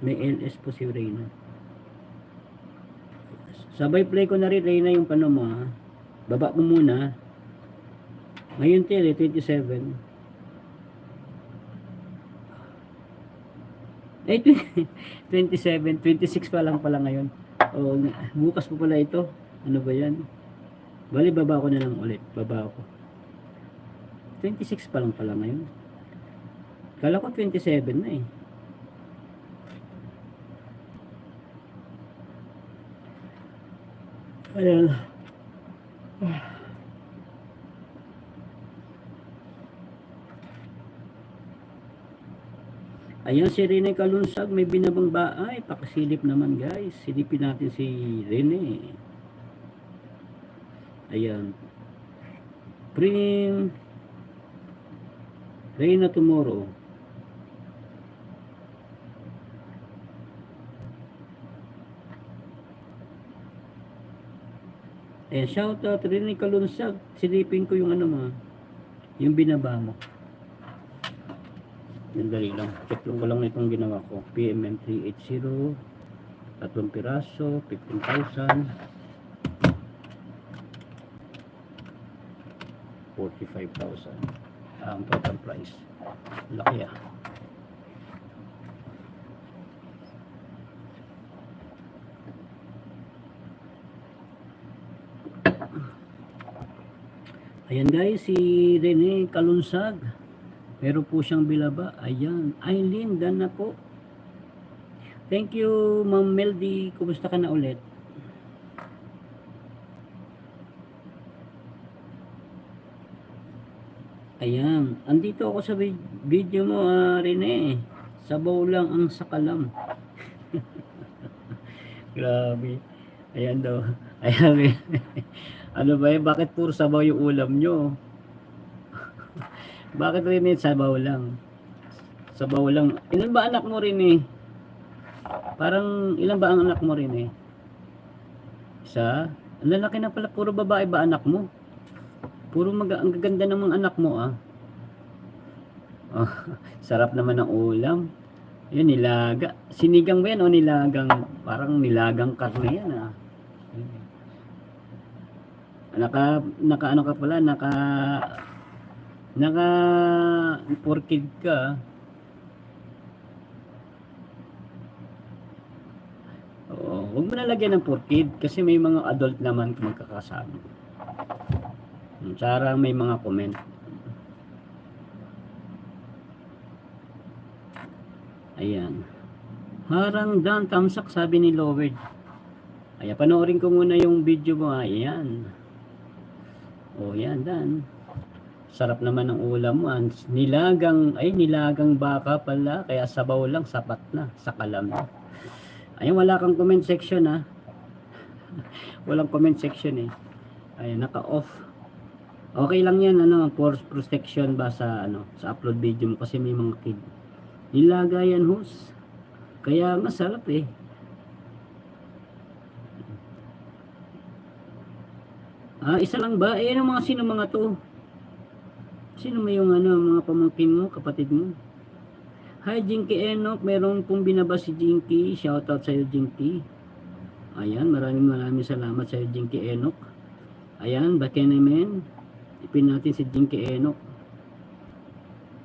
May LS po si Reyna. Sabay play ko na rin, Reyna, yung pano mo, ha. Baba mo muna. Ngayon, 27. Ay, 27, 26 pa lang pala ngayon. O, bukas pa pala ito. Ano ba yan? Bali, baba ko na lang ulit. Baba ko. 26 pa lang pala ngayon. Kala ko 27 na eh. Ayan. Ayan si Rene Kalunsag, may binabang ba? Ay, pakasilip naman guys. Silipin natin si Rene. Ayan. Prim Reyna tomorrow. Eh, shout out Rene Kalunsag. Silipin ko yung ano mo. Yung binaba mo. Yung dali lang. Check ko lang itong ginawa ko. PMM 380. 3 piraso. 15,000. 45,000. Ang total price. Laki ah. Ayan guys, si Rene Kalunsag. Meron po siyang bilaba. Ayan. Aileen, done na po. Thank you, Ma'am Meldy. Kumusta ka na ulit? Ayan. Andito ako sa video mo, Rene. Sabaw lang ang sakalam. Grabe. Ayan daw. Ayan. Ano ba yun? Bakit puro sabaw yung ulam nyo? Bakit rin sabaw lang? Sabaw lang. Ilan ba anak mo rin eh? Parang ilan ba ang anak mo rin eh? Isa? Ang lalaki na pala. Puro babae ba anak mo? Puro ang gaganda ng mga anak mo ah. Oh, sarap naman ng ulam. Yan, nilaga. Sinigang ba yan o nilagang? Parang nilagang karne yan ah. Naka ano ka pala, naka 4 kid ka. Oo, huwag mo na lagyan ng 4 kid kasi may mga adult naman magkakasama. Sarang may mga comment. Ayan. Harang dan tamsak sabi ni Loward. Ayan, panoorin ko muna yung video mo. Ayan. Oh, yan dan. Sarap naman ng ulam mo. Nilagang baka pala. Kaya sabaw lang, sapat na. Sakalam na. Ayan, wala kang comment section ha. Walang comment section eh. Ayan, naka-off. Okay lang yan, ano, for protection ba sa, ano, sa upload video mo kasi may mga kid. Nilaga yan, host. Kaya masarap eh. Isa lang ba? Eh, ano sino mga to? Sino may yung ano, mga pamangkin mo, kapatid mo? Hi, Jinky Enoch. Meron pong binaba si Jinky. Shoutout sa'yo, Jinky. Ayan, maraming salamat sa'yo, Jinky Enoch. Ayan, bakin naman. Ipin natin si Jinky Enoch.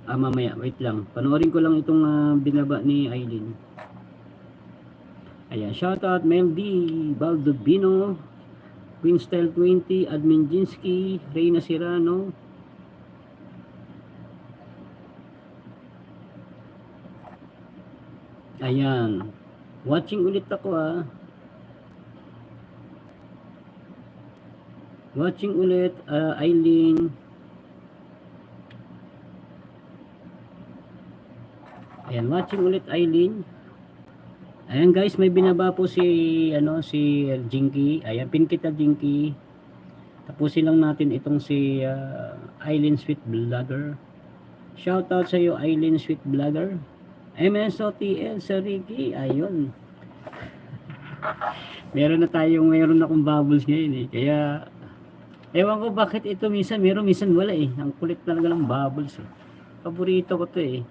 Mamaya, wait lang. Panoorin ko lang itong binaba ni Aileen. Ayan, shoutout Meldy Baldubino. Queenstyle 20, Admin Jinsky, Reyna Serrano. Ayan. Watching ulit ako Watching ulit, Aileen. Ayan, watching ulit Aileen. Ayan guys, may binaba po si Jinky. Ayan, pin kita Jinky. Tapusin lang natin itong si Aileen Sweet Vlogger. Shout out sa iyo Aileen Sweet Vlogger. MSOTL sa Ricky. Ayun. Meron akong bubbles ngayon eh. Kaya ewan ko bakit ito minsan meron, minsan wala eh. Ang kulit talaga ng bubbles eh. Paborito ko to eh.